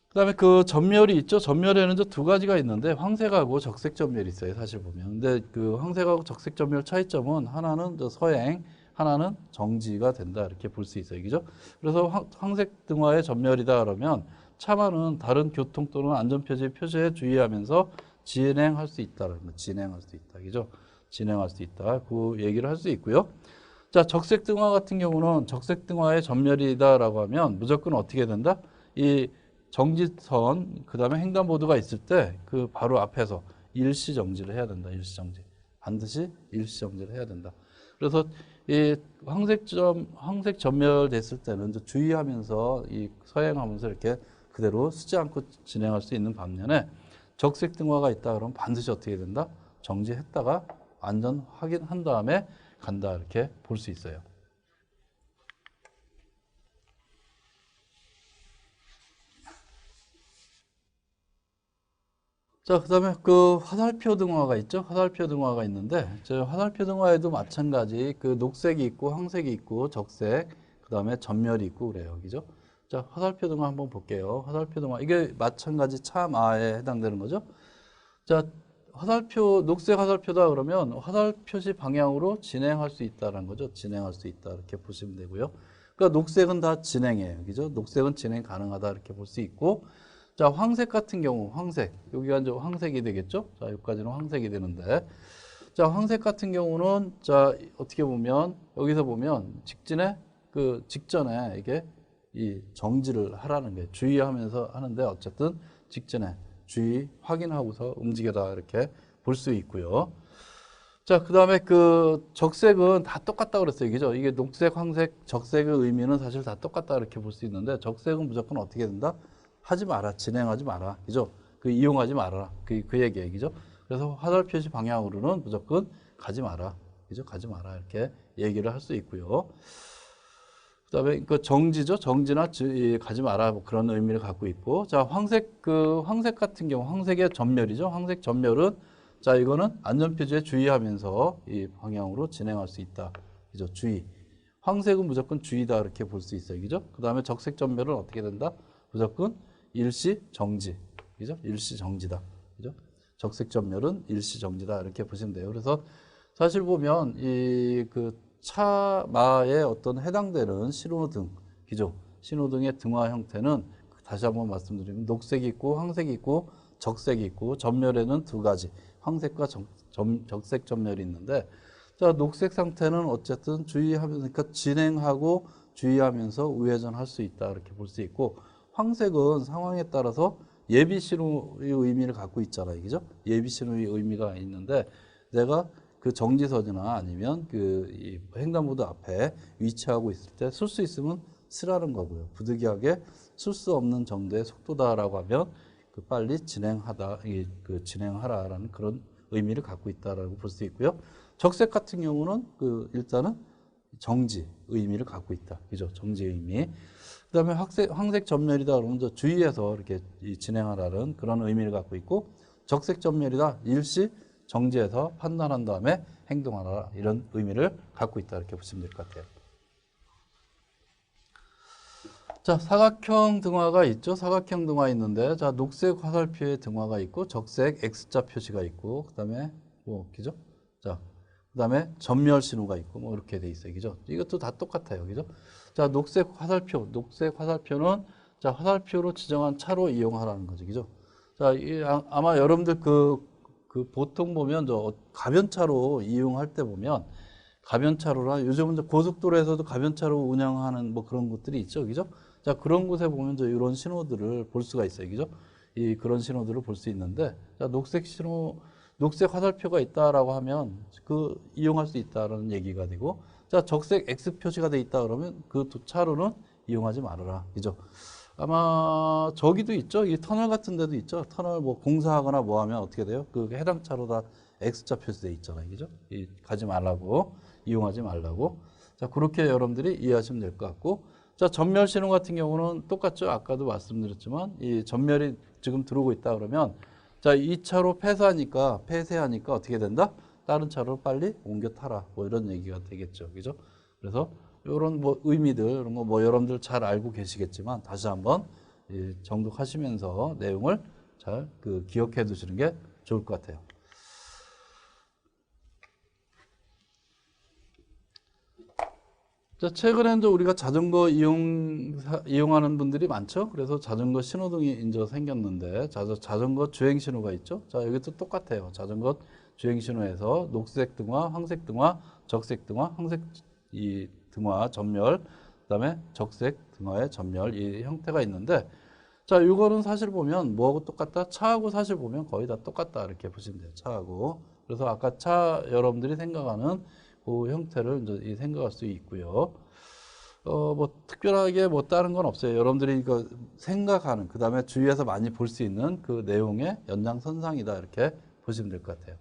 그다음에 그 전멸이 있죠. 전멸에는 두 가지가 있는데 황색하고 적색 전멸이 있어요. 사실 보면. 근데 그 황색하고 적색 전멸 차이점은 하나는 서행, 하나는 정지가 된다. 이렇게 볼 수 있어요. 그죠? 그래서 황색 등화의 전멸이다 그러면 차만은 다른 교통 또는 안전표시에 주의하면서 진행할 수 있다라는 거. 진행할 수 있다. 그죠? 진행할 수 있다. 그 얘기를 할 수 있고요. 자, 적색 등화 같은 경우는 적색 등화의 전멸이다라고 하면 무조건 어떻게 된다? 이 정지선, 그 다음에 횡단보도가 있을 때 그 바로 앞에서 일시 정지를 해야 된다. 일시 정지. 반드시 일시 정지를 해야 된다. 그래서 이 황색 전멸됐을 때는 이제 주의하면서 이 서행하면서 이렇게 그대로 쓰지 않고 진행할 수 있는 반면에 적색 등화가 있다 그러면 반드시 어떻게 된다? 정지했다가 안전 확인한 다음에 간다 이렇게 볼 수 있어요. 자, 그다음에 그 화살표 등화가 있죠. 화살표 등화가 있는데 저 화살표 등화에도 마찬가지 그 녹색이 있고 황색이 있고 적색 그다음에 전멸이 있고 그래요. 그죠? 자, 화살표 등화 한번 볼게요. 화살표 등화 이게 마찬가지 차마에 해당되는 거죠. 자, 화살표 녹색 화살표다 그러면 화살 표시 방향으로 진행할 수 있다라는 거죠. 진행할 수 있다 이렇게 보시면 되고요. 그러니까 녹색은 다 진행이에요. 그죠? 녹색은 진행 가능하다 이렇게 볼 수 있고 자, 황색 같은 경우, 황색. 여기가 이제 황색이 되겠죠? 자, 여기까지는 황색이 되는데. 자, 황색 같은 경우는, 자, 어떻게 보면, 여기서 보면, 직전에 이게 이 정지를 하라는 게 주의하면서 하는데, 어쨌든 직전에 주의 확인하고서 움직여라 이렇게 볼 수 있고요. 자, 그 다음에 그 적색은 다 똑같다 그랬어요. 그죠? 이게 녹색, 황색, 적색의 의미는 사실 다 똑같다 이렇게 볼 수 있는데, 적색은 무조건 어떻게 된다? 하지 마라. 진행하지 마라. 그죠? 그 이용하지 말아라. 그 얘기예요. 그죠? 그래서 화살 표시 방향으로는 무조건 가지 마라. 그죠? 가지 마라. 이렇게 얘기를 할 수 있고요. 그다음에 그 정지죠. 정지나 가지 마라. 뭐 그런 의미를 갖고 있고. 자, 황색 같은 경우 황색의 전멸이죠. 황색 전멸은 자, 이거는 안전표지에 주의하면서 이 방향으로 진행할 수 있다. 그죠? 주의. 황색은 무조건 주의다. 이렇게 볼 수 있어요. 그죠? 그다음에 적색 전멸은 어떻게 된다? 무조건 일시 정지. 그죠? 일시 정지다. 그죠? 적색 전멸은 일시 정지다. 이렇게 보시면 돼요. 그래서 사실 보면 이 그 차마에 어떤 해당되는 신호등, 그죠? 신호등의 등화 형태는 다시 한번 말씀드리면 녹색이 있고 황색이 있고 적색이 있고 전멸에는 두 가지 황색과 적색 전멸이 있는데 자, 녹색 상태는 어쨌든 주의하면서 그러니까 진행하고 주의하면서 우회전할 수 있다. 이렇게 볼 수 있고 황색은 상황에 따라서 예비 신호의 의미를 갖고 있잖아요. 그죠? 예비 신호의 의미가 있는데 내가 그 정지선이나 아니면 이 횡단보도 앞에 위치하고 있을 때 쓸 수 있으면 쓰라는 거고요. 부득이하게 쓸 수 없는 정도의 속도다라고 하면 그 빨리 진행하라라는 그런 의미를 갖고 있다라고 볼 수 있고요. 적색 같은 경우는 일단은 정지 의미를 갖고 있다. 그죠? 정지 의미. 그다음에 황색 전멸이다 그러면 주의해서 이렇게 진행하라는 그런 의미를 갖고 있고 적색 전멸이다 일시 정지해서 판단한 다음에 행동하라 이런 의미를 갖고 있다 이렇게 보시면 될 것 같아요. 자, 사각형 등화가 있죠. 사각형 등화 있는데 자, 녹색 화살표의 등화가 있고 적색 X자 표시가 있고 그다음에 그죠? 자, 그다음에 전멸 신호가 있고 뭐 이렇게 돼 있어요. 그죠? 이것도 다 똑같아요. 그죠? 자, 녹색 화살표는 자, 화살표로 지정한 차로 이용하라는 거죠. 그죠? 자, 아마 여러분들 보통 보면 가변차로 이용할 때 보면 가변차로나 요즘은 이제 고속도로에서도 가변차로 운영하는 뭐 그런 곳들이 있죠. 그죠? 자, 그런 곳에 보면 이런 신호들을 볼 수가 있어요. 그죠? 그런 신호들을 볼 수 있는데 자, 녹색 화살표가 있다라고 하면 이용할 수 있다라는 얘기가 되고 자, 적색 X 표시가 돼 있다 그러면 그 차로는 이용하지 말아라. 그죠? 아마 저기도 있죠. 이 터널 같은 데도 있죠. 터널 뭐 공사하거나 뭐 하면 어떻게 돼요? 그 해당 차로 다 X자 표시돼 있잖아요. 그죠? 가지 말라고, 이용하지 말라고. 자, 그렇게 여러분들이 이해하시면 될 것 같고. 자, 전멸 신호 같은 경우는 똑같죠. 아까도 말씀드렸지만 이 전멸이 지금 들어오고 있다 그러면 자, 이 차로 폐쇄하니까 어떻게 된다? 다른 차로 빨리 옮겨 타라. 뭐 이런 얘기가 되겠죠. 그죠? 그래서 이런 뭐 의미들, 이런 거 뭐 여러분들 잘 알고 계시겠지만 다시 한번 정독하시면서 내용을 잘 기억해 두시는 게 좋을 것 같아요. 자, 최근에는 우리가 자전거 이용하는 분들이 많죠. 그래서 자전거 신호등이 이제 생겼는데, 자전거 주행 신호가 있죠. 자, 여기도 똑같아요. 자전거 주행 신호에서 녹색 등화, 황색 등화, 적색 등화, 황색 등화 전멸, 그다음에 적색 등화의 전멸 이 형태가 있는데, 자, 이거는 사실 보면 뭐하고 똑같다? 차하고 사실 보면 거의 다 똑같다 이렇게 보시면 돼요. 차하고. 그래서 아까 여러분들이 생각하는 그 형태를 이제 생각할 수 있고요. 뭐 특별하게 뭐 다른 건 없어요. 여러분들이 이거 생각하는 그 다음에 주위에서 많이 볼 수 있는 그 내용의 연장선상이다 이렇게 보시면 될 것 같아요.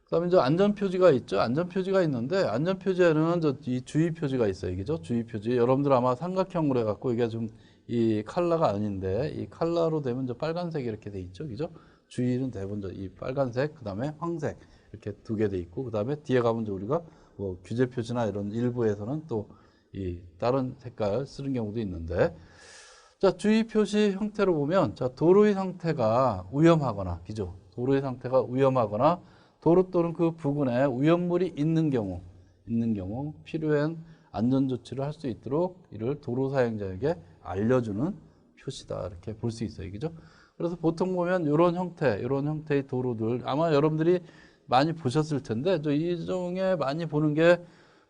그다음에 이제 안전표지가 있죠. 안전표지가 있는데 안전표지에는 이 주의표지가 있어요. 그죠? 주의표지. 여러분들 아마 삼각형으로 해갖고 이게 좀 이 컬러가 아닌데 이 컬러로 되면 저 빨간색이 이렇게 돼 있죠. 그죠? 주의는 대부분 이 빨간색, 그다음에 황색 이렇게 두 개 돼 있고 그다음에 뒤에 가면 이제 우리가 뭐 규제 표지나 이런 일부에서는 또 이 다른 색깔 쓰는 경우도 있는데 자, 주의 표시 형태로 보면 자, 도로의 상태가 위험하거나 그죠? 도로의 상태가 위험하거나 도로 또는 그 부근에 위험물이 있는 경우 필요한 안전 조치를 할 수 있도록 이를 도로 사용자에게 알려주는 표시다 이렇게 볼 수 있어요, 그죠? 그래서 보통 보면 이런 형태의 도로들 아마 여러분들이 많이 보셨을 텐데 이 중에 많이 보는 게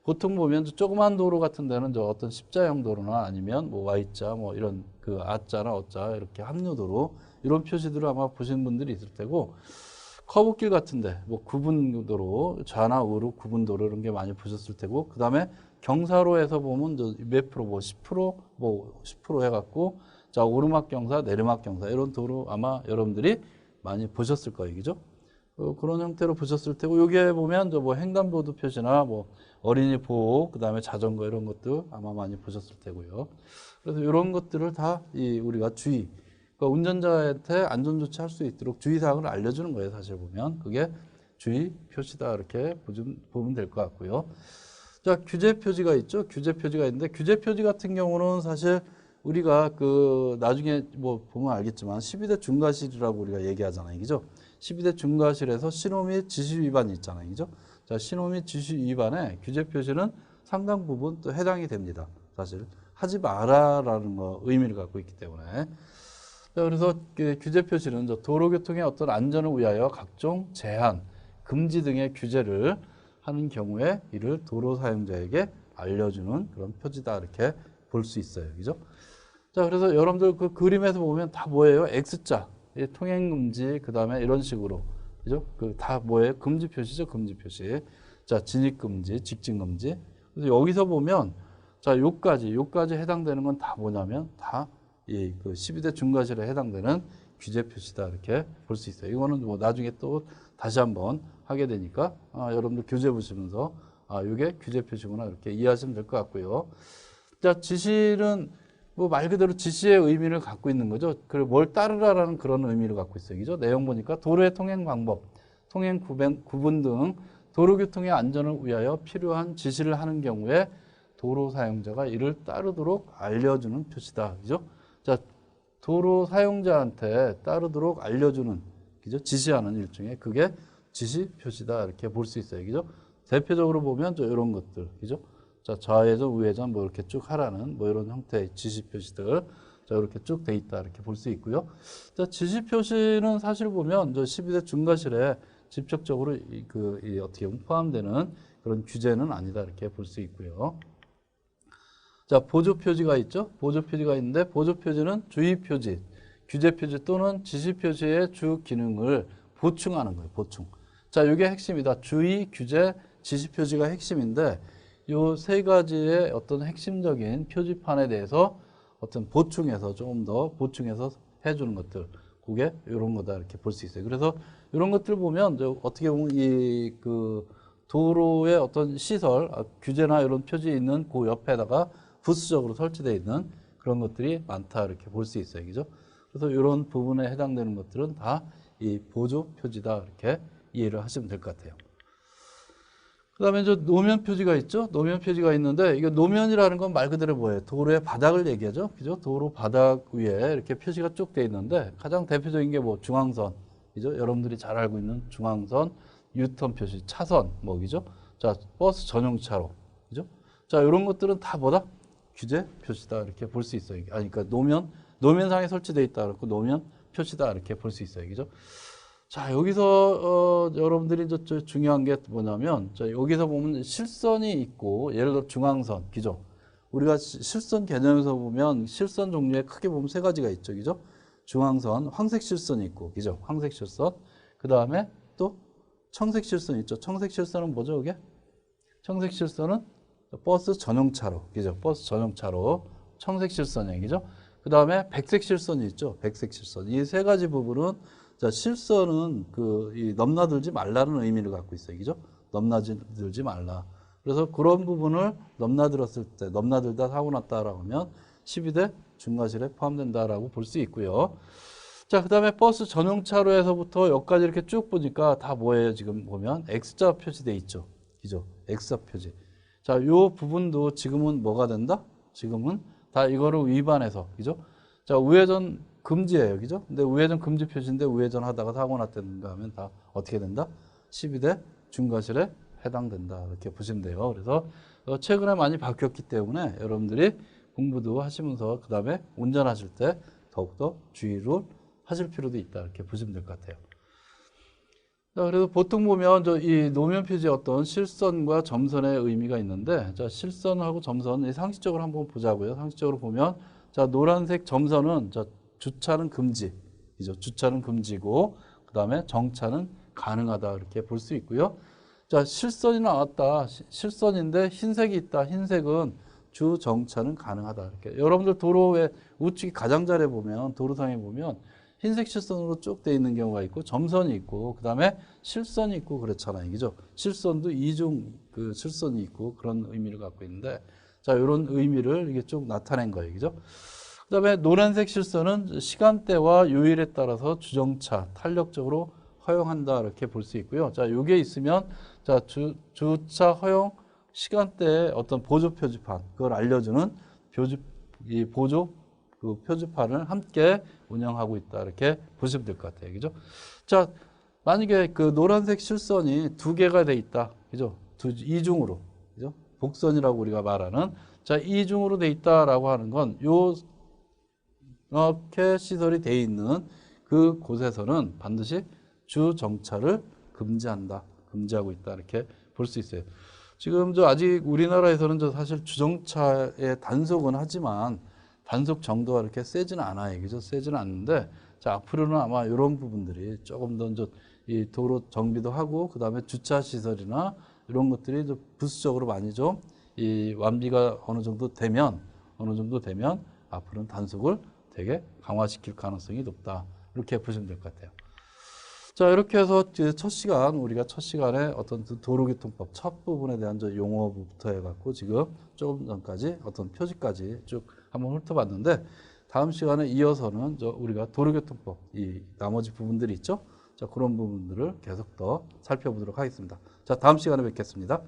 보통 보면 조그만 도로 같은 데는 저 어떤 십자형 도로나 아니면 뭐 Y자 뭐 이런 그 A자나 O자 이렇게 합류도로 이런 표시들을 아마 보신 분들이 있을 테고 커브길 같은데 뭐 구분도로 좌나 우로 구분도로 이런 게 많이 보셨을 테고 그 다음에 경사로에서 보면 몇 프로 뭐 10% 해갖고 자 오르막 경사 내리막 경사 이런 도로 아마 여러분들이 많이 보셨을 거예요, 그죠? 그런 형태로 보셨을 테고 여기에 보면 저 뭐 횡단보도 표시나 뭐 어린이 보호 그다음에 자전거 이런 것도 아마 많이 보셨을 테고요. 그래서 이런 것들을 다 우리가 주의 그러니까 운전자한테 안전조치 할 수 있도록 주의사항을 알려주는 거예요. 사실 보면 그게 주의 표시다 이렇게 보면 될 것 같고요. 자, 규제 표지가 있죠. 규제 표지가 있는데 규제 표지 같은 경우는 사실 우리가 그 나중에 뭐 보면 알겠지만 12대 중과실이라고 우리가 얘기하잖아요. 그죠? 12대 중과실에서 신호 및 지시 위반이 있잖아요. 그죠? 자, 신호 및 지시 위반에 규제 표시는 상당 부분 또 해당이 됩니다. 사실 하지 마라라는 거 의미를 갖고 있기 때문에. 자, 그래서 그 규제 표시는 도로교통의 어떤 안전을 위하여 각종 제한, 금지 등의 규제를 하는 경우에 이를 도로 사용자에게 알려주는 그런 표지다 이렇게 볼 수 있어요. 그죠? 자, 그래서 여러분들 그 그림에서 보면 다 뭐예요? X자, 통행 금지, 그 다음에 이런 식으로. 그죠? 그 다 뭐예요? 금지 표시죠, 금지 표시. 자, 진입 금지, 직진 금지. 그래서 여기서 보면 자, 요까지 해당되는 건 다 뭐냐면 다 그 12대 중과실에 해당되는 규제 표시다 이렇게 볼 수 있어요. 이거는 뭐 나중에 또 다시 한번 하게 되니까 여러분들 교재 보시면서 이게 규제 표시구나 이렇게 이해하시면 될 것 같고요. 자, 지시는 뭐 말 그대로 지시의 의미를 갖고 있는 거죠. 그리고 뭘 따르라라는 그런 의미를 갖고 있어요. 그죠? 내용 보니까 도로의 통행 방법, 통행 구분 등 도로교통의 안전을 위하여 필요한 지시를 하는 경우에 도로 사용자가 이를 따르도록 알려주는 표시다. 그죠? 자, 도로 사용자한테 따르도록 알려주는, 그죠? 지시하는 일종의 그게 지시 표시다. 이렇게 볼 수 있어요. 그죠? 대표적으로 보면 이런 것들, 그죠? 자, 좌회전, 우회전 뭐 이렇게 쭉 하라는 뭐 이런 형태의 지시 표시들. 자, 이렇게 쭉 돼 있다. 이렇게 볼 수 있고요. 자, 지시 표시는 사실 보면 12대 중과실에 직접적으로 어떻게 보면 포함되는 그런 규제는 아니다. 이렇게 볼 수 있고요. 자, 보조 표지가 있죠. 보조 표지가 있는데 보조 표지는 주의 표지, 규제 표지 또는 지시 표시의 주 기능을 보충하는 거예요. 보충. 자, 이게 핵심이다. 주의, 규제, 지시 표지가 핵심인데 요 세 가지의 어떤 핵심적인 표지판에 대해서 어떤 보충해서 조금 더 보충해서 해주는 것들, 그게 이런 거다 이렇게 볼 수 있어요. 그래서 이런 것들 보면 어떻게 보면 그 도로의 어떤 시설, 규제나 이런 표지 있는 그 옆에다가 부수적으로 설치되어 있는 그런 것들이 많다 이렇게 볼 수 있어요. 그죠? 그래서 이런 부분에 해당되는 것들은 다 이 보조 표지다 이렇게 이해를 하시면 될 것 같아요. 그 다음에 이제 노면 표지가 있죠. 노면 표지가 있는데 이게 노면이라는 건 말 그대로 뭐예요? 도로의 바닥을 얘기하죠. 그죠? 도로 바닥 위에 이렇게 표시가 쭉 돼 있는데 가장 대표적인 게 뭐 중앙선, 그죠? 여러분들이 잘 알고 있는 중앙선, 유턴 표시, 차선, 뭐 그죠? 자, 버스 전용차로, 그죠? 자, 이런 것들은 다 뭐다? 규제 표시다 이렇게 볼 수 있어요. 아니, 그러니까 노면상에 설치되어 있다 그렇고 노면 표시다 이렇게 볼 수 있어요. 그죠? 자, 여기서 여러분들이 저 중요한 게 뭐냐면 자, 여기서 보면 실선이 있고 예를 들어 중앙선, 그죠? 우리가 실선 개념에서 보면 실선 종류에 크게 보면 세 가지가 있죠. 그죠? 중앙선, 황색 실선이 있고, 그죠? 황색 실선. 그 다음에 또 청색 실선 있죠. 청색 실선은 뭐죠, 그게? 청색 실선은 버스 전용차로, 그죠? 버스 전용차로 청색 실선 얘기죠. 그 다음에 백색 실선이 있죠. 백색 실선. 이 세 가지 부분은 자, 실선은 이 넘나들지 말라는 의미를 갖고 있어요. 그죠? 넘나들지 말라. 그래서 그런 부분을 넘나들었을 때, 넘나들다 사고 났다라고 하면 12대 중과실에 포함된다라고 볼 수 있고요. 자, 그 다음에 버스 전용차로에서부터 여기까지 이렇게 쭉 보니까 다 뭐예요? 지금 보면 X자 표시돼 있죠. 그죠? X자 표시. 자, 요 부분도 지금은 뭐가 된다? 지금은 다 이거를 위반해서, 그죠? 자, 우회전 금지예요. 그죠? 근데 우회전 금지 표시인데 우회전 하다가 사고 났다든가 하면 다 어떻게 된다? 12대 중과실에 해당된다. 이렇게 보시면 돼요. 그래서 최근에 많이 바뀌었기 때문에 여러분들이 공부도 하시면서 그 다음에 운전하실 때 더욱더 주의를 하실 필요도 있다. 이렇게 보시면 될 것 같아요. 자, 그래서 보통 보면 이 노면 표지의 어떤 실선과 점선의 의미가 있는데, 자, 실선하고 점선, 상식적으로 한번 보자고요. 상식적으로 보면, 자, 노란색 점선은 자, 주차는 금지, 이죠. 주차는 금지고, 그 다음에 정차는 가능하다. 이렇게 볼 수 있고요. 자, 실선이 나왔다. 실선인데 흰색이 있다. 흰색은 주 정차는 가능하다. 이렇게. 여러분들 도로에 우측이 가장자리에 보면, 도로상에 보면, 흰색 실선으로 쭉 돼 있는 경우가 있고 점선이 있고 그다음에 실선이 있고 그렇잖아요. 그죠? 실선도 이중 실선이 있고 그런 의미를 갖고 있는데 자, 이런 의미를 이게 쭉 나타낸 거예요. 그죠? 그다음에 노란색 실선은 시간대와 요일에 따라서 주정차 탄력적으로 허용한다 이렇게 볼 수 있고요. 자, 요게 있으면 자, 주차 허용 시간대에 어떤 보조 표지판 그걸 알려주는 이 보조 표지판을 함께 운영하고 있다. 이렇게 보시면 될 것 같아요. 그죠? 자, 만약에 노란색 실선이 두 개가 돼 있다. 그죠? 이중으로. 그죠? 복선이라고 우리가 말하는. 자, 이중으로 돼 있다라고 하는 건 이렇게 시설이 돼 있는 그 곳에서는 반드시 주정차를 금지한다. 금지하고 있다. 이렇게 볼 수 있어요. 지금 아직 우리나라에서는 사실 주정차의 단속은 하지만 단속 정도가 그렇게 세지는 않아요. 그죠? 세지는 않는데, 자, 앞으로는 아마 이런 부분들이 조금 더 이 도로 정비도 하고, 그 다음에 주차 시설이나 이런 것들이 좀 부수적으로 많이 좀 이 완비가 어느 정도 되면 앞으로는 단속을 되게 강화시킬 가능성이 높다. 이렇게 보시면 될 것 같아요. 자, 이렇게 해서 우리가 첫 시간에 어떤 도로교통법 첫 부분에 대한 용어부터 해갖고 지금 조금 전까지 어떤 표지까지 쭉 한번 훑어봤는데 다음 시간에 이어서는 우리가 도로교통법 이 나머지 부분들이 있죠. 자, 그런 부분들을 계속 더 살펴보도록 하겠습니다. 자, 다음 시간에 뵙겠습니다.